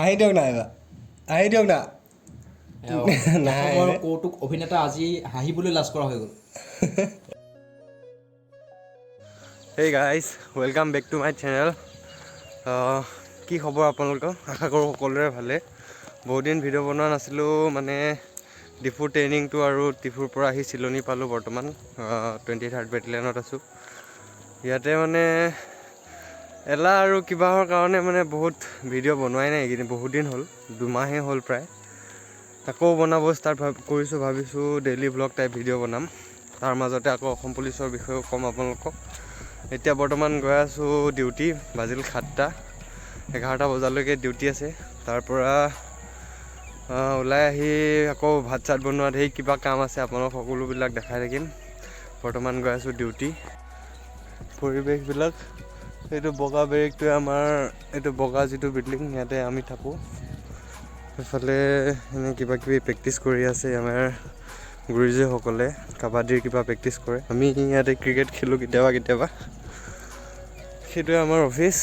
আহি দিয়ক না এবাৰ আহি দিয়ক না নাই কৌতুক অভিনেতা আজি হাঁহিবলৈ লাজ কৰা হৈ গ'ল। Hey guys welcome back to my channel. কি খবৰ আপোনালোকৰ? আশা কৰোঁ সকলোৰে ভালে। বহুত দিন ভিডিঅ' বনোৱা নাছিলোঁ, মানে ডিফুৰ ট্ৰেইনিংটো আৰু ডিফুৰ পৰা আহি চিলনি পালোঁ। বৰ্তমান 23rd বেটেলিয়নত আছোঁ। ইয়াতে মানে এলাহ আৰু কিবাহৰ কাৰণে মানে বহুত ভিডিঅ' বনোৱাই নাই এইকেইদিন, বহুত দিন হ'ল, 2 মাহেই হ'ল প্ৰায়। আকৌ বনাব ষ্টাৰ্ট কৰিছোঁ, ভাবিছোঁ ডেইলি ব্লগ টাইপ ভিডিঅ' বনাম। তাৰ মাজতে আকৌ অসম পুলিচৰ বিষয়েও ক'ম আপোনালোকক। এতিয়া বৰ্তমান গৈ আছোঁ ডিউটি, বাজিল 7টা, 11টা বজালৈকে ডিউটি আছে। তাৰপৰা ওলাই আহি আকৌ ভাত চাত বনোৱা ধেৰ কিবা কাম আছে, আপোনালোক সকলোবিলাক দেখাই থাকিম। বৰ্তমান গৈ আছোঁ ডিউটি। পৰিৱেশবিলাক, এইটো বগা বেৰেকটোৱে আমাৰ, এইটো বগা যিটো বিল্ডিং, ইয়াতে আমি থাকোঁ। সেইফালে এনে কিবা কিবি প্ৰেক্টিচ কৰি আছে আমাৰ গুৰুজীসকলে, কাবাডীৰ কিবা প্ৰেক্টিচ কৰে। আমি ইয়াতে ক্ৰিকেট খেলোঁ কেতিয়াবা কেতিয়াবা। সেইটোৱে আমাৰ অফিচ।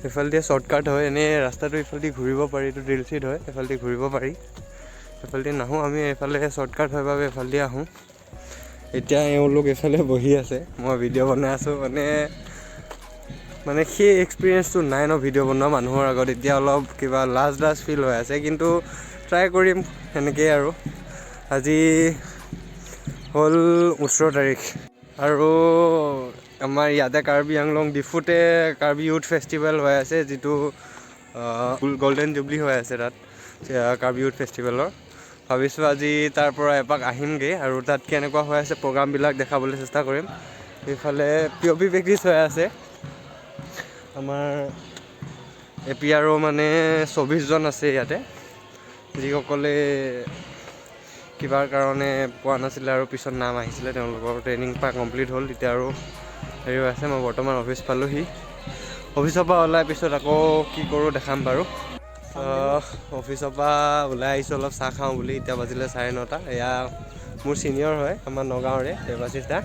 এইফালেদি শ্বৰ্টকাট হয়, এনেই ৰাস্তাটো এইফালেদি ঘূৰিব পাৰি, এইটো ড্ৰিল চিট হয়, এইফালেদি ঘূৰিব পাৰি। এইফালেদি নাহোঁ আমি, এইফালে শ্বৰ্টকাট হয় বাবে এইফালেদি আহোঁ। এতিয়া এওঁলোক এইফালে বহি আছে, মই ভিডিঅ' বনাই আছোঁ। মানে সেই এক্সপিৰিয়েঞ্চটো নাই ন ভিডিঅ' বনোৱা মানুহৰ আগত। এতিয়া অলপ কিবা লাজ ফিল হৈ আছে, কিন্তু ট্ৰাই কৰিম সেনেকেই আৰু। আজি হ'ল 18 তাৰিখ আৰু আমাৰ ইয়াতে কাৰ্বি আংলং ডিফুতে কাৰ্বি ইউথ ফেষ্টিভেল হৈ আছে, যিটো গল্ডেন জুবলি হৈ আছে তাত কাৰ্বি ইউথ ফেষ্টিভেলৰ। ভাবিছোঁ আজি তাৰ পৰা এপাক আহিমগৈ আৰু তাত কেনেকুৱা হৈ আছে প্ৰগ্ৰামবিলাক দেখাবলৈ চেষ্টা কৰিম। এইফালে POP প্ৰেক্টিচ হৈ আছে। আমাৰ APRO মানে 24 জন আছে ইয়াতে, যিসকলে কিবাৰ কাৰণে পোৱা নাছিলে আৰু পিছত নাম আহিছিলে, তেওঁলোকৰ ট্ৰেইনিং পৰা কমপ্লিট হ'ল। এতিয়া আৰু হেৰি হৈ আছে। মই বৰ্তমান অফিচ পালোঁহি। অফিচৰ পৰা ওলাই পিছত আকৌ কি কৰোঁ দেখাম বাৰু। অফিচৰ পৰা ওলাই আহিছোঁ অলপ চাহ খাওঁ বুলি। এতিয়া বাজিলে 9:30। এয়া মোৰ ছিনিয়ৰ হয়, আমাৰ নগাঁৱৰে দেৱাশিষ দা।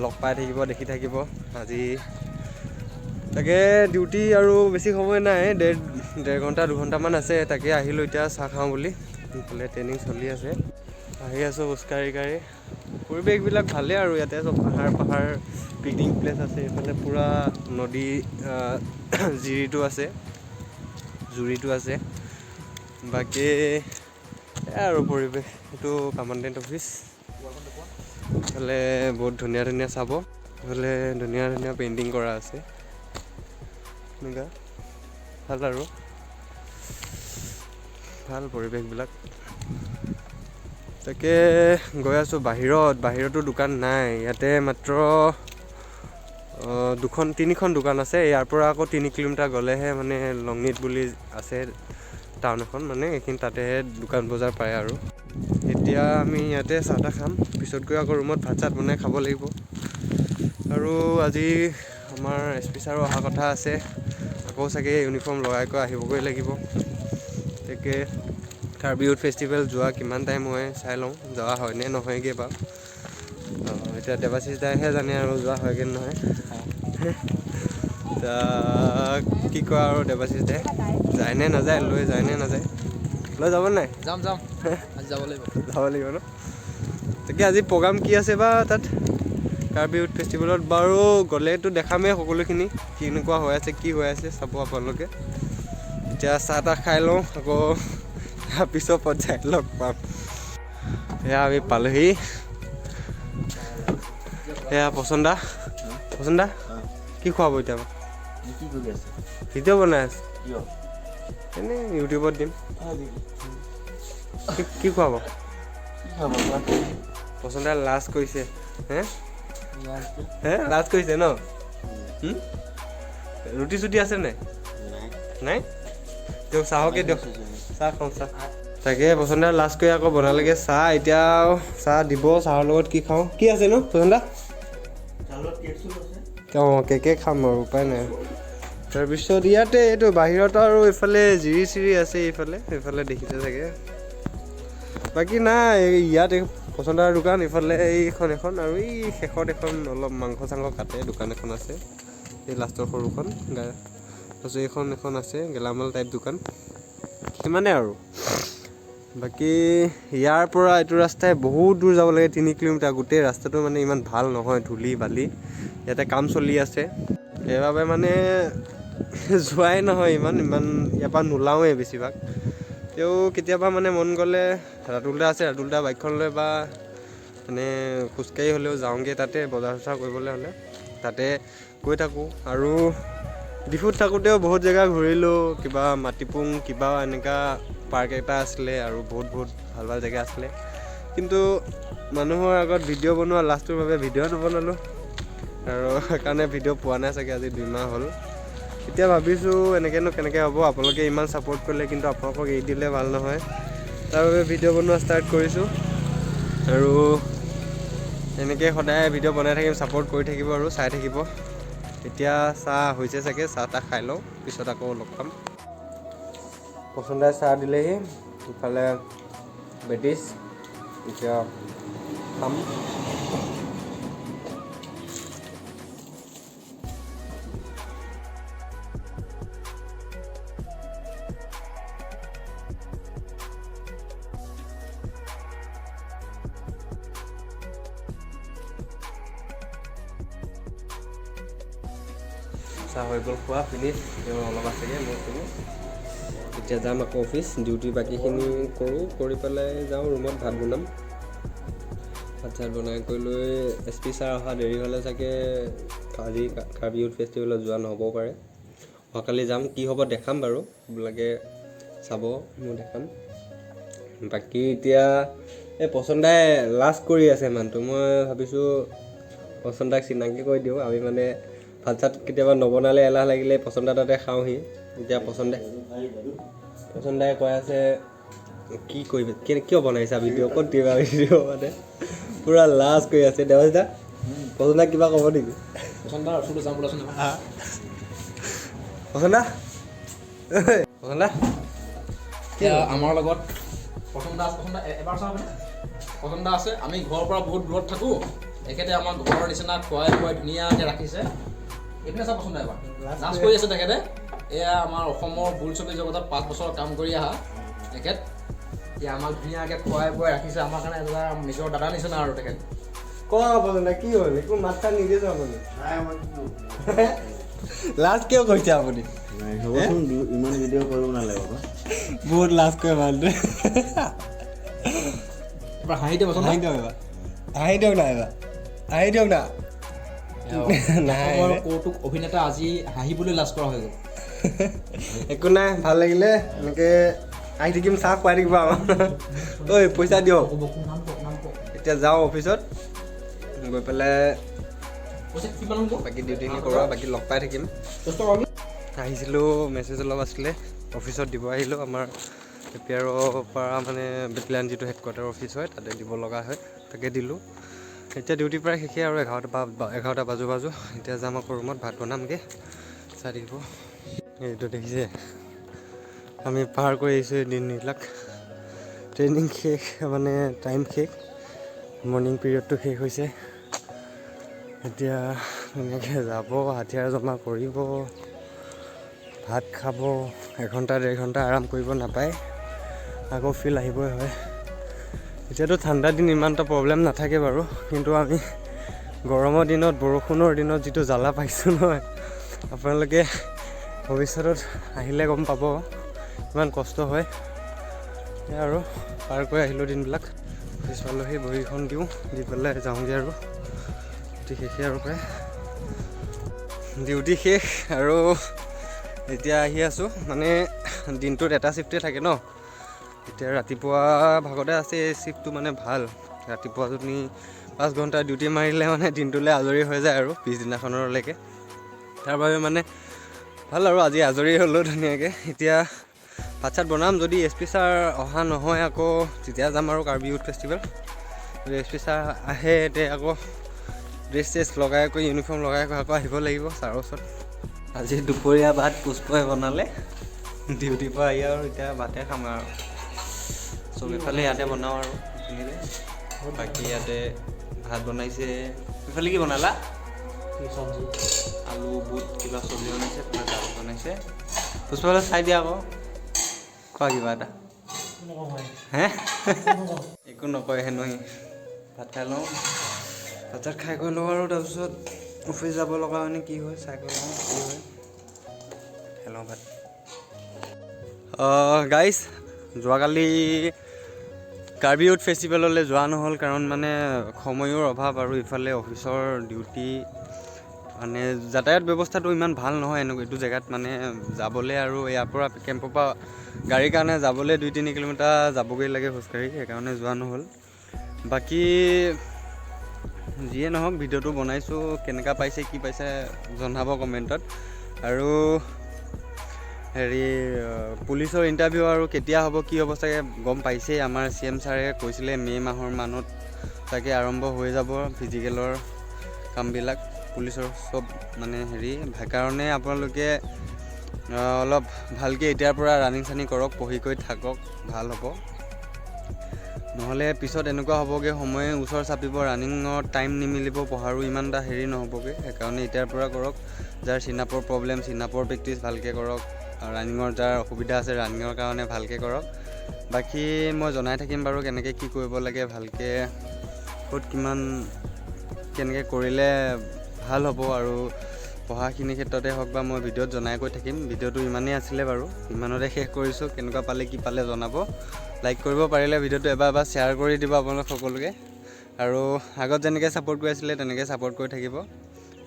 লগ পাই থাকিব, দেখি থাকিব। আজি তাকে ডিউটি আৰু বেছি সময় নাই, ডেৰ ঘণ্টা 2 ঘণ্টামান আছে। তাকে আহিলোঁ এতিয়া চাহ খাওঁ বুলি। এইফালে ট্ৰেইনিং চলি আছে, আহি আছোঁ খোজকাঢ়ি। পৰিৱেশবিলাক ভালেই আৰু ইয়াতে চব পাহাৰ পিকনিক প্লেচ আছে। এইফালে পূৰা নদী, জুৰিটো আছে। বাকী আৰু পৰিৱেশ, এইটো পাৰ্মানেণ্ট অফিচ। এইফালে বহুত ধুনীয়া চাব, এইফালে ধুনীয়া পেইণ্টিং কৰা আছে। এনেকুৱা ভাল আৰু ভাল পৰিৱেশবিলাক। তাকে গৈ আছোঁ বাহিৰতো দোকান নাই। ইয়াতে মাত্ৰ 2-3খন দোকান আছে। ইয়াৰ পৰা আকৌ 3 কিলোমিটাৰ গ'লেহে মানে লংনিত বুলি আছে টাউন এখন, মানে এইখিনি তাতেহে দোকান বজাৰ পায় আৰু। এতিয়া আমি ইয়াতে চাহ তাহ খাম, পিছত গৈ আকৌ ৰুমত ভাত চাত বনাই খাব লাগিব। আৰু আজি আমাৰ SP ছাৰো অহা কথা আছে, আকৌ চাগে ইউনিফৰ্ম লগাই আহিবগৈ লাগিব। তাকে কাৰ্বি ইউথ ফেষ্টিভেল যোৱা কিমান টাইম হয় চাই লওঁ, যোৱা হয়নে নহয়গৈ বাৰু। এতিয়া দেৱাশিষ দাইহে জানে আৰু যোৱা হয়গৈ নহয়। কি কয় আৰু দেৱাশিষ দাই, যায়নে নাযায়, লৈ যায়নে নাযায়, লৈ যাব নাই? যাম আজি যাব লাগিব ন। তাকে আজি প্ৰগ্ৰাম কি আছে বা তাত কাৰ্বি ইউথ ফেষ্টিভেলত? বাৰু গ'লেতো দেখামেই সকলোখিনি, কেনেকুৱা হৈ আছে কি হৈ আছে চাব আপোনালোকে। এতিয়া চাহ তাহ খাই লওঁ, আকৌ পিছৰ পৰ্যায়ত লগ পাম। এয়া আমি পালোহি। এয়া পচন্দা কি খুৱাব এতিয়া? ভিডিঅ' বনাই আছে, এনেই ইউটিউবত দিম। কি খুৱাব? পচন্দা লাজ কৰিছে, লাজ কৰিছে ন? ৰুটি চুটি আছে নাই? দিয়ক চাহকে দিয়ক, চাহ খাওঁ চাহ। তাকে পচন্দা লাজ কৰি আকৌ বনালেগৈ চাহ। এতিয়া চাহ দিব, চাহৰ লগত কি খাওঁ? কি আছে নো পচন্দা? কেকে খাম আৰু উপায় নাই। তাৰপিছত ইয়াতে এইটো বাহিৰত আৰু এইফালে জিৰি চিৰি আছে, এইফালে দেখিছে চাগে। বাকী নাই ইয়াত পচন্দাৰ দোকান, এইফালে এইখন এখন, আৰু এই শেষত এখন অলপ মাংস চাংস কাটে দোকান এখন আছে, এই লাষ্টৰ সৰুখন। তাৰপিছত এখন আছে গেলামাল টাইপ দোকান, সিমানে আৰু। বাকী ইয়াৰ পৰা এইটো ৰাস্তাই বহুত দূৰ যাব লাগে, 3 কিলোমিটাৰ। গোটেই ৰাস্তাটো মানে ইমান ভাল নহয়, ধূলি বালি, ইয়াতে কাম চলি আছে, সেইবাবে মানে যোৱাই নহয় ইমান ইয়াৰ পৰা নোলাওঁৱেই বেছিভাগ। তেও কেতিয়াবা মানে মন গ'লে ৰাতুলদা আছে, ৰাতুলদা বাইকখন লৈ বা মানে খোজকাঢ়ি হ'লেও যাওঁগৈ তাতে, বজাৰ চজাৰ কৰিবলৈ হ'লে তাতে গৈ থাকোঁ। আৰু ডিফুত থাকোঁতেও বহুত জেগা ঘূৰিলোঁ, কিবা মাটিপুং কিবা এনেকুৱা পাৰ্ক এটা আছিলে আৰু বহুত ভাল ভাল জেগা আছিলে। কিন্তু মানুহৰ আগত ভিডিঅ' বনোৱা লাজটোৰ বাবে ভিডিঅ' নবনালোঁ, আৰু সেইকাৰণে ভিডিঅ' পোৱা নাই চাগে আজি 2 মাহ হ'ল। এতিয়া ভাবিছোঁ এনেকৈনো কেনেকৈ হ'ব, আপোনালোকে ইমান ছাপোৰ্ট কৰিলে কিন্তু আপোনালোকক এৰি দিলে ভাল নহয়, তাৰ বাবে ভিডিঅ' বনোৱা ষ্টাৰ্ট কৰিছোঁ। আৰু এনেকৈ সদায় ভিডিঅ' বনাই থাকিম, ছাপোৰ্ট কৰি থাকিব আৰু চাই থাকিব। এতিয়া চাহ হৈছে চাগে, চাহ তাহ খাই লওঁ, পিছত আকৌ লগ পাম। পচন্দাই চাহ দিলেহি, ইফালে বেটিছ, এতিয়া খাম। চাহ হৈ গ'ল খোৱা, ফিনিছ, অলপ আছেগৈ মোৰ খিনি। এতিয়া যাম আকৌ অফিচ, ডিউটি বাকীখিনি কৰোঁ, কৰি পেলাই যাওঁ ৰুমত, ভাত বনাম। ভাত চাত বনাই কৰি লৈ SP ছাৰ অহা দেৰি হ'লে চাগে আজি কাৰ্বি ইউথ ফেষ্টিভেলত যোৱা নহ'বও পাৰে। অহাকালি যাম, কি হ'ব দেখাম বাৰু, আপোনালোকে চাব, মই দেখাম। বাকী এতিয়া এই পচন্দাই লাজ কৰি আছে মানুহটো, মই ভাবিছোঁ পচন্দাক চিনাকি কৰি দিওঁ। আমি মানে ভাত চাত কেতিয়াবা নবনালে এলাহ লাগিলে পচন্দা তাতে খাওঁহি। এতিয়া পচন্দাই কৈ আছে কি কৰিবি, কিয় বনাইছা ভিডিঅ', ক'ত দিবা ভিডিঅ', মানে পূৰা লাজ কৰি আছে। দেৱাজ দা পচন্দাক কিবা ক'ব নেকি? পচন্দা ওচৰলৈ যাম বোলাচোন। পচন্দা এতিয়া আমাৰ লগত পচন্দা এবাৰ চাওঁ, পচন্দা আছে। আমি ঘৰৰ পৰা বহুত দূৰত থাকোঁ, এখেতে আমাৰ ঘৰৰ নিচিনা খুৱাই ধুনীয়াকৈ ৰাখিছে। এইপিনে চাওঁ পচন্দা এবাৰ লাজ কৰি আছে তেখেতে। এয়া আমাৰ অসমৰ বোলছবি জগতত 5 বছৰ কাম কৰি অহা তেখেত, এতিয়া আমাক ধুনীয়াকৈ খুৱাই ৰাখিছে, আমাৰ কাৰণে এটা নিজৰ দাদা নিচিনা আৰু তেখেত। পচন্দা কি হ'ল, একো মাত নিদিয়েতো আপুনি? লাজ কিয় কৰিছে আপুনি? ইমান ভিডিঅ' কৰিব নালাগে, বহুত লাজ কৰে মানুহটোৱে। এবাৰ হাঁহি দিয়ক, হাঁহি দিয়ক না, হাঁহি দিয়ক না। অসমৰ কৌতুক অভিনেতা আজি হাঁহিবলৈ লাজ কৰা হৈ গ'ল। একো নাই, ভাল লাগিলে এনেকৈ আহি থাকিম, চাহ খুৱাই থাকিব আমাক। ঐ পইচা দিয়ক। এতিয়া যাওঁ অফিচত, গৈ পেলাই বাকী ডিউটিখিনি কৰোঁ, বাকী লগ পাই থাকিম। আহিছিলোঁ, মেছেজ অলপ আছিলে অফিচত দিব আহিলোঁ। আমাৰ এপিয়াৰৰ পৰা মানে বেটেলিয়ান যিটো হেডকোৱাৰ্টাৰ অফিচ হয় তাতে দিব লগা হয়, তাকে দিলোঁ। এতিয়া ডিউটি প্ৰায় শেষেই আৰু 11টা বাজো। এতিয়া যাম আকৌ ৰুমত, ভাত বনামগৈ, চাই থাকিব। এইটো দেখিছে, আমি পাৰ কৰি আহিছোঁ এই দিনবিলাক। ট্ৰেইনিং শেষ, মানে টাইম শেষ, মৰ্ণিং পিৰিয়ডটো শেষ হৈছে। এতিয়া এনেকৈ যাব, হাথিয়াৰ জমা কৰিব, ভাত খাব, 1-1.5 ঘণ্টা আৰাম কৰিব নাপায়, আকৌ ফিল আহিবই হয়। এতিয়াতো ঠাণ্ডা দিন ইমান এটা প্ৰব্লেম নাথাকে বাৰু, কিন্তু আমি গৰমৰ দিনত, বৰষুণৰ দিনত যিটো জ্বালা পাইছোঁ নহয়, আপোনালোকে ভৱিষ্যতত আহিলে গম পাব ইমান কষ্ট হয়। সেয়া আৰু পাৰ কৰি আহিলোঁ দিনবিলাক। অফিচ পালোহি, বহীখন দিওঁ, দি পেলাই যাওঁগৈ আৰু ডিউটি শেষেই আৰু প্ৰায়। ডিউটি শেষ আৰু এতিয়া আহি আছোঁ, মানে দিনটোত এটা শ্বিফ্টে থাকে ন। এতিয়া ৰাতিপুৱা ভাগতে আছে, এই শ্বিফ্টটো মানে ভাল। ৰাতিপুৱা যদি 5 ঘণ্টা ডিউটি মাৰিলে মানে দিনটোলৈ আজৰি হৈ যায় আৰু পিছদিনাখনলৈকে, তাৰ বাবে মানে ভাল আৰু আজি আজৰি হ'লোঁ ধুনীয়াকৈ। এতিয়া ভাত চাত বনাম, যদি SP ছাৰ অহা নহয় আকৌ তেতিয়া যাম আৰু কাৰ্বি ইউথ ফেষ্টিভেল। যদি SP ছাৰ আহে তেতিয়া আকৌ ড্ৰেছ লগাই কৰি, ইউনিফৰ্ম লগাই কৰি আকৌ আহিব লাগিব ছাৰৰ ওচৰত। আজি দুপৰীয়া ভাত পুষ্পই বনালে, ডিউটিৰ পৰা আহি আৰু এতিয়া ভাতে খাম আৰু চব ইফালে ইয়াতে বনাওঁ আৰু ধুনীয়াকৈ। বাকী ইয়াতে ভাত বনাইছে। ইফালে কি বনালা? চব্জি আলু বুট কিবা চব্জি বনাইছে কিবা দাল বনাইছে পুষ্পালৈ চাই দিয়া আকৌ কোৱা কিবা এটা হে একো নকয় হেনো সি ভাত খাই লওঁ ভাত চাত খাই কৰি লওঁ আৰু তাৰপিছত অফিচ যাব লগা মানে কি হয় চাই কৰি লওঁ কি হয় খাই লওঁ ভাত গাইজ যোৱাকালি কাৰ্বি ইউথ ফেষ্টিভেললৈ যোৱা নহ'ল কাৰণ মানে সময়ৰ অভাৱ আৰু ইফালে অফিচৰ ডিউটি মানে যাতায়াত ব্যৱস্থাটো ইমান ভাল নহয় এইটো জেগাত মানে যাবলৈ আৰু ইয়াৰ পৰা কেম্পৰ পৰা গাড়ীৰ কাৰণে যাবলৈ 2-3 কিলোমিটাৰ যাবগৈ লাগে খোজকাঢ়ি সেইকাৰণে যোৱা নহ'ল বাকী যিয়ে নহওক ভিডিঅ'টো বনাইছোঁ কেনেকুৱা পাইছে কি পাইছে জনাব কমেণ্টত আৰু হেৰি পুলিচৰ ইণ্টাৰভিউ আৰু কেতিয়া হ'ব কি হ'ব চাগে গম পাইছেই আমাৰ CM ছাৰে কৈছিলে মে' মাহৰ মানত চাগে আৰম্ভ হৈ যাব ফিজিকেলৰ কামবিলাক পুলিচৰ চব মানে হেৰি সেইকাৰণে আপোনালোকে অলপ ভালকৈ এতিয়াৰ পৰা ৰানিং চানিং কৰক পঢ়ি কৰি থাকক ভাল হ'ব নহ'লে পিছত এনেকুৱা হ'বগৈ সময় ওচৰ চাপিব ৰানিঙত টাইম নিমিলিব পঢ়াৰো ইমান এটা হেৰি নহ'বগৈ সেইকাৰণে এতিয়াৰ পৰা কৰক যাৰ চিনাপৰ প্ৰব্লেম চিনাপৰ প্ৰেক্টিচ ভালকৈ কৰক ৰানিঙৰ যাৰ অসুবিধা আছে ৰানিঙৰ কাৰণে ভালকৈ কৰক বাকী মই জনাই থাকিম বাৰু কেনেকৈ কি কৰিব লাগে ভালকৈ ক'ত কিমান কেনেকৈ কৰিলে ভাল হ'ব আৰু পঢ়াখিনিৰ ক্ষেত্ৰতে হওক বা মই ভিডিঅ'ত জনাই গৈ থাকিম ভিডিঅ'টো ইমানেই আছিলে বাৰু ইমানতে শেষ কৰিছোঁ কেনেকুৱা পালে কি পালে জনাব লাইক কৰিব পাৰিলে ভিডিঅ'টো এবাৰ শ্বেয়াৰ কৰি দিব আপোনালোক সকলোকে আৰু আগত যেনেকৈ ছাপোৰ্ট কৰি আছিলে তেনেকৈ ছাপোৰ্ট কৰি থাকিব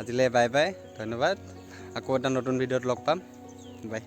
আজিলৈ বাই বাই ধন্যবাদ আকৌ এটা নতুন ভিডিঅ'ত লগ পাম বাই